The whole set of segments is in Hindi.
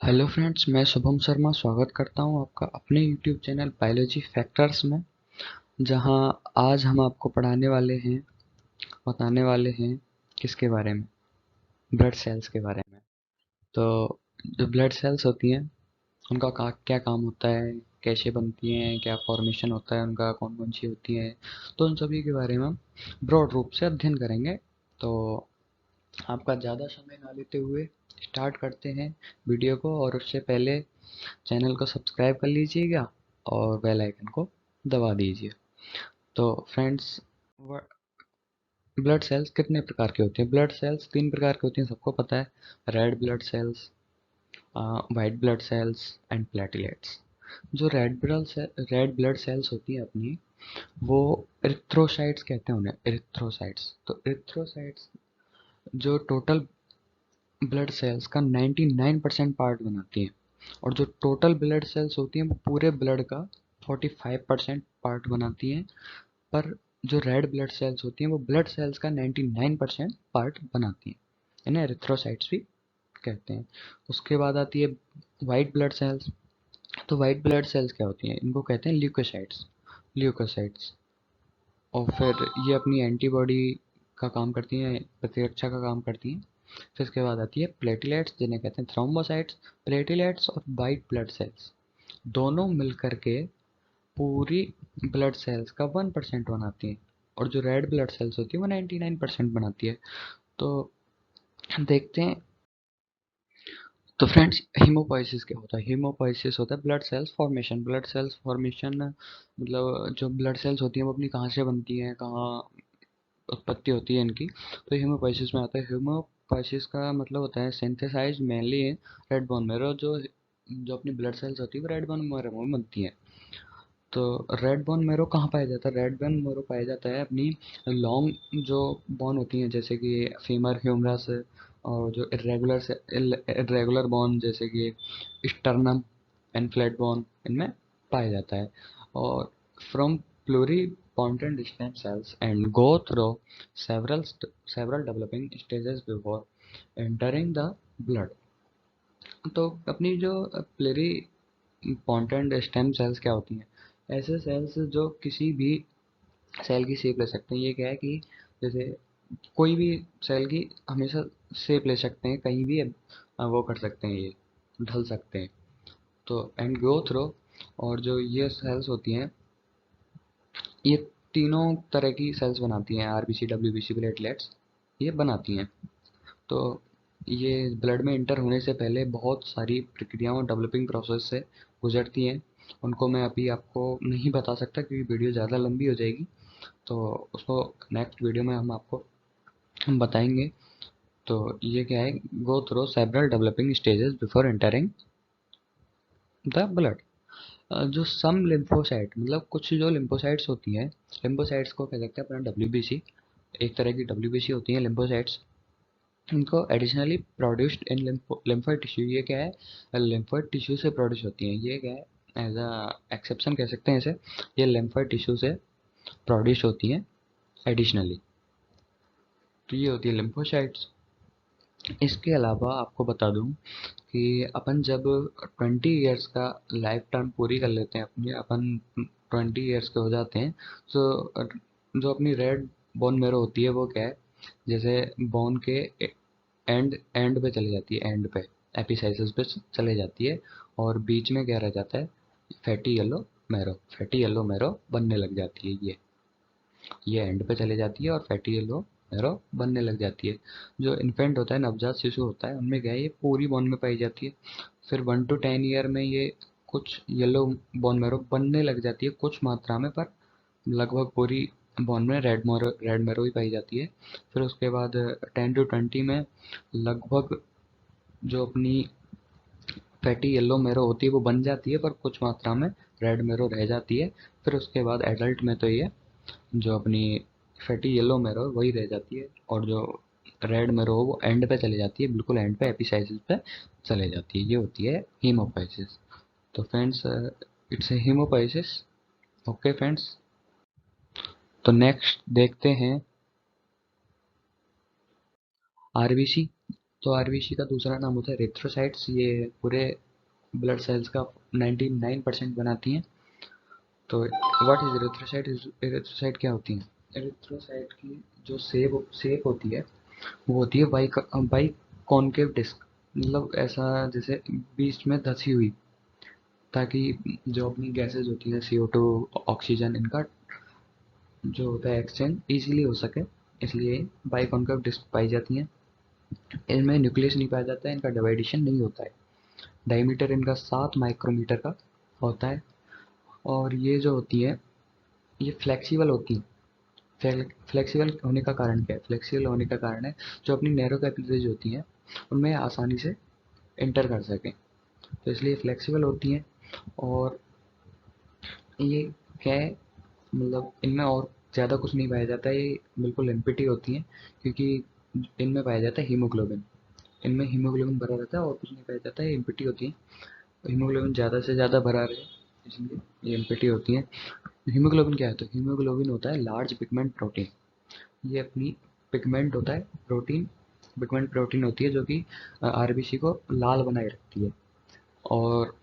हेलो फ्रेंड्स, मैं शुभम शर्मा स्वागत करता हूं आपका अपने यूट्यूब चैनल बायोलॉजी फैक्टर्स में। जहां आज हम आपको बताने वाले हैं किसके बारे में? ब्लड सेल्स के बारे में। तो जो ब्लड सेल्स होती हैं उनका क्या काम होता है, कैसे बनती हैं, क्या फॉर्मेशन होता है उनका, कौन कौन सी होती हैं, तो उन सभी के बारे में हम ब्रॉड रूप से अध्ययन करेंगे। तो आपका ज़्यादा समय ना लेते हुए स्टार्ट करते हैं वीडियो को, और उससे पहले चैनल को सब्सक्राइब कर लीजिएगा और बेल आइकन को दबा दीजिए। तो फ्रेंड्स, ब्लड सेल्स कितने प्रकार की होती हैं? ब्लड सेल्स तीन प्रकार की होती हैं, सबको पता है। Red blood cells, white blood cells and platelets. जो रेड ब्लड सेल्स होती हैं अपनी, वो इरिथ्रोसाइट्स कहते हैं उन्हें, इरिथ्रोसाइट्स। तो इरिथ्रोसाइट्स जो टोटल ब्लड सेल्स का 99% पार्ट बनाती हैं, और जो टोटल ब्लड सेल्स होती हैं वो पूरे ब्लड का 45% पार्ट बनाती हैं। पर जो रेड ब्लड सेल्स होती हैं वो ब्लड सेल्स का 99% पार्ट बनाती हैं। इन्हें एरिथ्रोसाइट्स भी कहते हैं। उसके बाद आती है वाइट ब्लड सेल्स। तो वाइट ब्लड सेल्स क्या होती हैं? इनको कहते हैं ल्यूकोसाइट्स। ल्यूकोसाइट्स। और फिर ये अपनी एंटीबॉडी का काम करती हैं, प्रतिरक्षा का काम करती हैं। फिर इसके बाद आती है प्लेटलेट्स, जिन्हें कहते हैं थ्रोम्बोसाइट्स। प्लेटलेट्स और वाइट ब्लड सेल्स दोनों मिलकर के पूरी ब्लड सेल्स का 1% बनाती हैं, और जो रेड ब्लड सेल्स होती है वो 99% बनाती है। तो देखते हैं। तो फ्रेंड्स, हीमोपोइसिस क्या होता है? हीमोपोइसिस होता है blood cells formation. Blood cells formation मतलब जो ब्लड सेल्स होती हैं वो अपनी कहाँ से बनती हैं, कहाँ उत्पत्ति होती है इनकी, तो हीमोपोइसिस में आता है। हीमोपोइसिस का मतलब होता है synthesise mainly red bone marrow. जो जो अपनी ब्लड सेल्स होती है वो रेड बोन मेरो में बनती हैं। तो रेड बोन मेरो कहाँ पाया जाता है? रेड बोन मेरो पाया जाता है अपनी लॉन्ग जो बोन होती हैं, जैसे कि फीमर ह्यूमरस, और जो इरेगुलर बोन जैसे कि स्टर्नम एंड फ्लैट बोन, इनमें पाया जाता है। और from pluripotent stem cells and go through several developing stages before entering the blood। तो अपनी जो प्लेरिपोटेंट स्टेम सेल्स क्या होती हैं? ऐसे सेल्स जो किसी भी सेल की शेप ले सकते हैं। ये क्या है कि जैसे कोई भी सेल की हमेशा शेप ले सकते हैं, कहीं भी वो कर सकते हैं, ये ढल सकते हैं। तो एंड ग्रो थ्रो, और जो ये सेल्स होती हैं ये तीनों तरह की सेल्स बनाती हैं, आरबीसी, डब्ल्यूबीसी, प्लेटलेट्स, ये बनाती हैं। तो ये ब्लड में इंटर होने से पहले बहुत सारी प्रक्रियाओं, डेवलपिंग प्रोसेस से गुजरती हैं। उनको मैं अभी आपको नहीं बता सकता क्योंकि वीडियो ज़्यादा लंबी हो जाएगी, तो उसको नेक्स्ट वीडियो में हम बताएंगे। तो ये क्या है? Go through several developing stages before entering the blood. जो सम लिम्फोसाइट, मतलब कुछ जो लिम्फोसाइट्स होती हैं, लिम्फोसाइट्स को कह सकते हैं अपना डब्ल्यूबीसी। एक तरह की डब्ल्यूबीसी होती हैं लिम्फोसाइट्स। इनको additionally produced in lymphoid tissue. ये क्या है? लिम्फोइड टिश्यू से प्रोड्यूस होती हैं। ये क्या है? एज अ एक्सेप्शन कह सकते हैं इसे। ये लिम्फोइड टिश्यू से प्रोड्यूस होती हैं एडिशनली। तो ये होती है लिम्फोसाइट्स। इसके अलावा आपको बता दूं कि अपन जब 20 ईयर्स का लाइफ टाइम पूरी कर लेते हैं अपनी, अपन 20 ईयर्स के हो जाते हैं, तो जो अपनी रेड बोन मेरो होती है वो क्या है? जैसे बोन के एंड एंड पे चली जाती है, एंड पे एपिसाइसिस पे चले जाती है, और बीच में क्या रह जाता है? फैटी येलो मेरो। फैटी येलो मेरो बनने लग जाती है। ये एंड पे चले जाती है और फैटी येलो मेरो बनने लग जाती है। जो इन्फेंट होता है, नवजात शिशु होता है, उनमें क्या है? ये पूरी बोन में पाई जाती है। फिर 1 to 10 ईयर में ये कुछ येलो बोन मेरो बनने लग जाती है कुछ मात्रा में, पर लगभग पूरी बोन में रेड मेरो ही पाई जाती है। फिर उसके बाद 10 to 20 में लगभग जो अपनी फैटी येलो मेरो होती है वो बन जाती है, पर कुछ मात्रा में रेड मेरो रह जाती है। फिर उसके बाद एडल्ट में तो ये जो अपनी फैटी येलो मेरो वही रह जाती है, और जो रेड मेरो वो एंड पे चले जाती है, बिल्कुल एंड पे एपिसाइसिस पे चले जाती है। ये होती है हीमोपोइसिस। तो friends, it's a haemopoiesis. Okay friends, तो नेक्स्ट देखते हैं आरबीसी। तो आरबीसी का दूसरा नाम होता है एरिथ्रोसाइट्स। ये पूरे ब्लड सेल्स का 99% बनाती हैं। तो व्हाट इज एरिथ्रोसाइट? एरिथ्रोसाइट क्या होती है? एरिथ्रोसाइट की जो शेप होती है वो होती है बाई कॉनकेव डिस्क, मतलब ऐसा जैसे बीच में धसी हुई, ताकि जो अपनी गैसेज होती हैं CO2, ऑक्सीजन, इनका जो होता है एक्सचेंज इजीली हो सके, इसलिए बाई कॉनकेव डिस्क पाई जाती हैं। इनमें न्यूक्लियस नहीं पाया जाता है, इनका डिवाइडेशन नहीं होता है। डायमीटर इनका 7 माइक्रोमीटर का होता है। और ये जो होती है ये फ्लेक्सिबल होती है। फ्लेक्सिबल होने का कारण क्या है? फ्लेक्सिबल होने का कारण है जो अपनी नैरो कैपिलरीज होती हैं उनमें आसानी से इंटर कर सकें, तो इसलिए फ्लेक्सिबल होती हैं। और ये क्या है, मतलब इनमें और ज़्यादा कुछ नहीं पाया जाता है, ये बिल्कुल एम्प्टी होती हैं, क्योंकि इनमें पाया जाता है हीमोग्लोबिन। इनमें हीमोग्लोबिन भरा रहता है और कुछ नहीं पाया जाता है, एम्प्टी होती है। हीमोग्लोबिन ज़्यादा से ज़्यादा भरा रहे इसलिए ये एम्प्टी होती हैं। हीमोग्लोबिन क्या है? तो हीमोग्लोबिन होता है लार्ज पिगमेंट प्रोटीन। ये अपनी पिगमेंट होता है प्रोटीन, पिगमेंट प्रोटीन होती है जो कि आरबीसी को लाल बनाए रखती है। और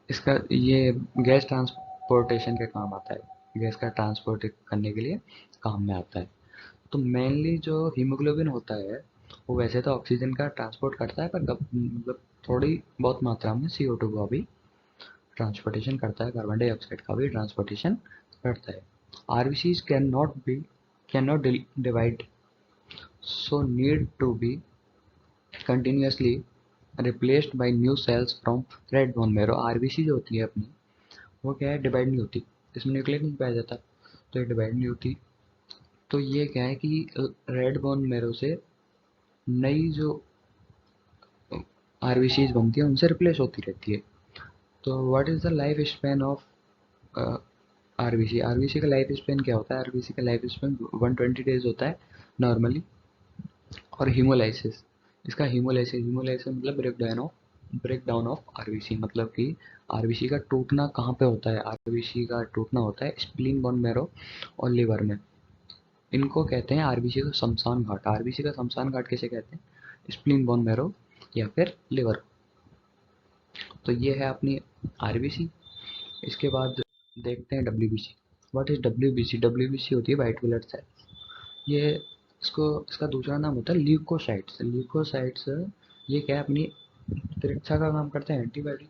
इसका ये गैस ट्रांसपोर्टेशन के काम आता है, गैस का ट्रांसपोर्ट करने के लिए काम में आता है। तो मेनली जो हीमोग्लोबिन होता है वो वैसे तो ऑक्सीजन का ट्रांसपोर्ट करता है, पर मतलब थोड़ी बहुत मात्रा में CO2 का भी ट्रांसपोर्टेशन करता है, कार्बन डाइऑक्साइड का भी ट्रांसपोर्टेशन करता है। RBCs can not divide, so need to be continuously replaced by new cells from red bone marrow। RBC जो होती है अपनी, वो क्या है, डिवाइड नहीं होती, इसमें न्यूक्लियस नहीं पाया जाता, तो ये डिवाइड नहीं होती। तो ये क्या है कि रेड बोन मेरो से नई जो आरबीसीज बनती है उनसे रिप्लेस होती रहती है। तो what is the life span of RBC? RBC का लाइफ स्पेन क्या होता है? आरबीसी का लाइफ स्पेन 120 डेज होता है नॉर्मली। और हीमोलाइसिस, इसका हीमोलाइसिस हीमोलाइसिस मतलब ब्रेक डाउन ऑफ आरबीसी, मतलब कि आरबीसी का टूटना कहाँ पे होता है? आरबीसी का टूटना होता है स्प्लीन, बोन मैरो और लिवर में। इनको कहते हैं आरबीसी का शमशान घाट। आरबीसी का शमशान घाट किसे कहते हैं? स्प्लीन, बोन मैरो या फिर लिवर। तो ये है अपनी आरबीसी। इसके बाद देखते हैं WBC. What is WBC? WBC होती है वाइट ब्लड सेल। ये इसको इसका दूसरा नाम होता है ल्यूकोसाइट्स। ल्यूकोसाइट्स ये क्या है, अपनी प्रतिरक्षा का काम करते हैं, एंटीबॉडी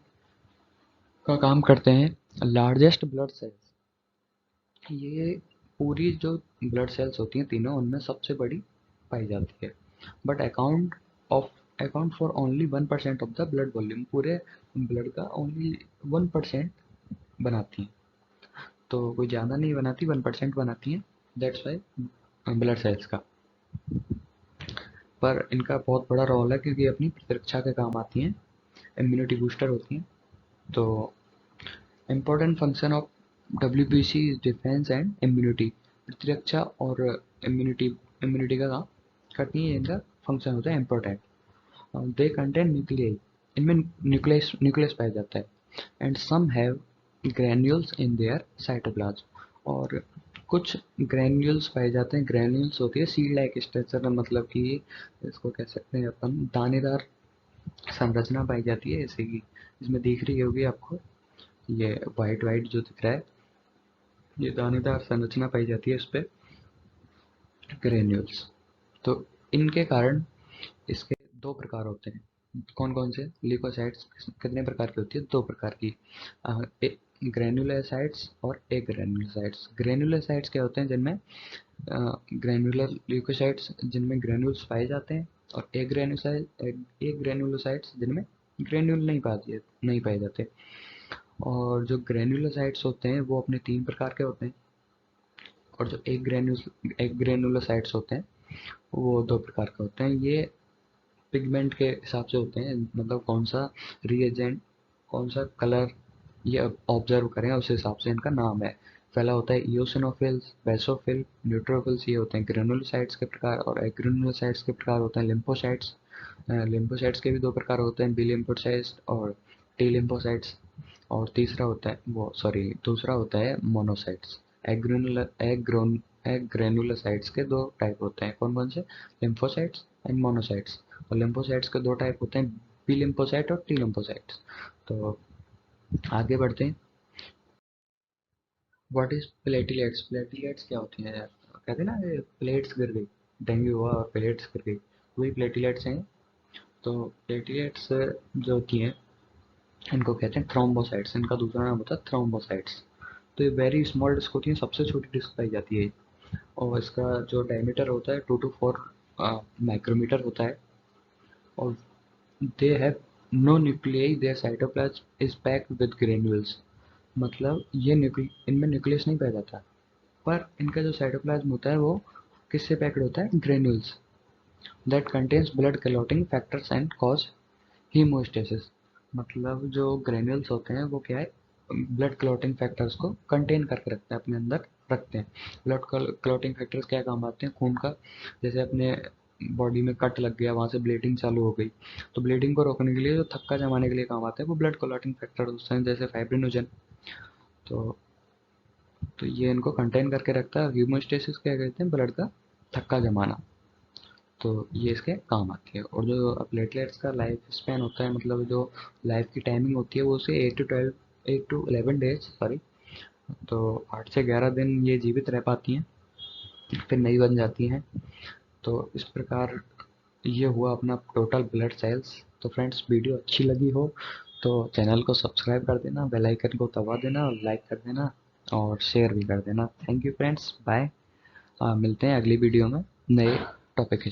का काम करते हैं। लार्जेस्ट ब्लड सेल्स, ये पूरी जो ब्लड सेल्स होती हैं तीनों, उनमें सबसे बड़ी पाई जाती है। But account for only 1% of the blood volume. पूरे ब्लड का ओनली 1% बनाती हैं, तो कोई ज़्यादा नहीं बनाती, 1% बनाती हैं। दैट्स वाई ब्लड सेल्स का, पर इनका बहुत बड़ा रोल है क्योंकि अपनी प्रतिरक्षा के काम आती हैं, इम्यूनिटी बूस्टर होती हैं। तो important function of WBC is defence and immunity. प्रतिरक्षा और इम्यूनिटी इम्यूनिटी का काम करती है, इनका फंक्शन होता है इम्पोर्टेंट। दे कंटेन न्यूक्लियाई, इनमें न्यूक्लियस न्यूक्लियस पाया जाता है। And some have granules in their cytoplasm, और कुछ ग्रैन्यूल्स पाए जाते हैं। ग्रैन्यूल्स होती है सीड लाइक स्ट्रक्चर, मतलब कि इसको कह सकते हैं अपन दानेदार संरचना पाई जाती है, जैसे कि इसमें दिख रही होगी आपको, ये वाइट वाइट जो दिख रहा है, ये दानेदार संरचना पाई जाती है इस पे, ग्रेन्यूल्स। तो इनके कारण इसके दो प्रकार होते हैं। कौन कौन से? ल्यूकोसाइट्स कितने प्रकार की होती है? दो प्रकार की, ग्रेन्युलोसाइट्स और एग्रेन्युलोसाइट्स। ग्रेन्युलोसाइट्स क्या होते हैं? जिनमें ग्रेन्युलर ल्यूकोसाइट्स जिनमें ग्रेन्यूल्स पाए जाते हैं, और एग्रेन्युलोसाइट्स जिनमें ग्रेन्यूल नहीं पाए जाते। और जो ग्रेन्युलोसाइट्स होते हैं वो अपने 3 प्रकार के होते हैं, और जो एक ग्रेनुलोसाइट्स होते हैं वो 2 प्रकार के होते हैं। ये पिगमेंट के हिसाब से होते हैं, मतलब कौन सा रिएजेंट, कौन सा कलर ये ऑब्जर्व करें उस हिसाब से इनका नाम है। पहला होता है इओसिनोफिल्स, बेसोफिल, न्यूट्रोफिल्स। ये होते हैं ग्रेनुलोसाइट्स के प्रकार। और एग्रेनुलोसाइट्स के प्रकार होते हैं लिम्फोसाइट्स। लिम्फोसाइट्स के भी 2 प्रकार होते हैं, बी लिम्फोसाइट्स और टी लिम्फोसाइट्स। और तीसरा होता है वो सॉरी दूसरा होता है मोनोसाइट्स। ग्रेनुलोसाइट्स के दो टाइप होते हैं, कौन कौन से? Lymphocytes and monocytes. और लिम्फोसाइट्स के दो टाइप होते हैं, बी लिम्फोसाइट और टी लिम्फोसाइट्स। तो आगे बढ़ते हैं। What is platelets? प्लेटलेट्स क्या होती हैं यार? कहते हैं ना ये प्लेट्स गिर गई, डेंगू हुआ और प्लेट्स गिर गई, वही प्लेटलेट्स हैं। तो प्लेटलेट्स जो होती हैं इनको कहते हैं थ्रोम्बोसाइट्स, इनका दूसरा नाम होता है थ्रोम्बोसाइट्स। तो ये वेरी स्मॉल डिस्क होती है, सबसे छोटी डिस्क पाई जाती है। और इसका जो डायमीटर होता है 2 to 4 माइक्रोमीटर होता है। और they have no nuclei, their cytoplasm is packed with granules. मतलब ये इनमें न्यूक्लियस नहीं पाया जाता, पर इनका जो साइटोप्लाज्म होता है वो किससे पैक्ड होता है? Granules that contains blood clotting factors and cause haemostasis. मतलब जो ग्रेन्यूल्स होते हैं वो क्या है? ब्लड क्लॉटिंग फैक्टर्स को कंटेन करके रखते हैं, अपने अंदर रखते हैं। ब्लड क्लॉटिंग फैक्टर्स क्या काम आते हैं? खून का, जैसे अपने बॉडी में कट लग गया, वहां से ब्लीडिंग चालू हो गई, तो ब्लीडिंग को रोकने के लिए जो थक्का जमाने के लिए काम आते हैं वो ब्लड क्लॉटिंग फैक्टर होते हैं, जैसे फाइब्रिनोजन। तो ये इनको कंटेन करके रखता है। हीमोस्टेसिस क्या कहते हैं? ब्लड का थक्का जमाना। तो ये इसके काम आती है। और जो प्लेटलेट्स का लाइफ स्पैन होता है, मतलब जो लाइफ की टाइमिंग होती है वो उसे 8 to 11 डेज, सॉरी, तो 8 से 11 दिन ये जीवित रह पाती हैं, फिर नई बन जाती हैं। तो इस प्रकार ये हुआ अपना टोटल ब्लड सेल्स। तो फ्रेंड्स, वीडियो अच्छी लगी हो तो चैनल को सब्सक्राइब कर देना, बेल आइकन को दबा देना, और लाइक कर देना, और शेयर भी कर देना। Thank you friends, bye. मिलते हैं अगली वीडियो में नए टॉपिक के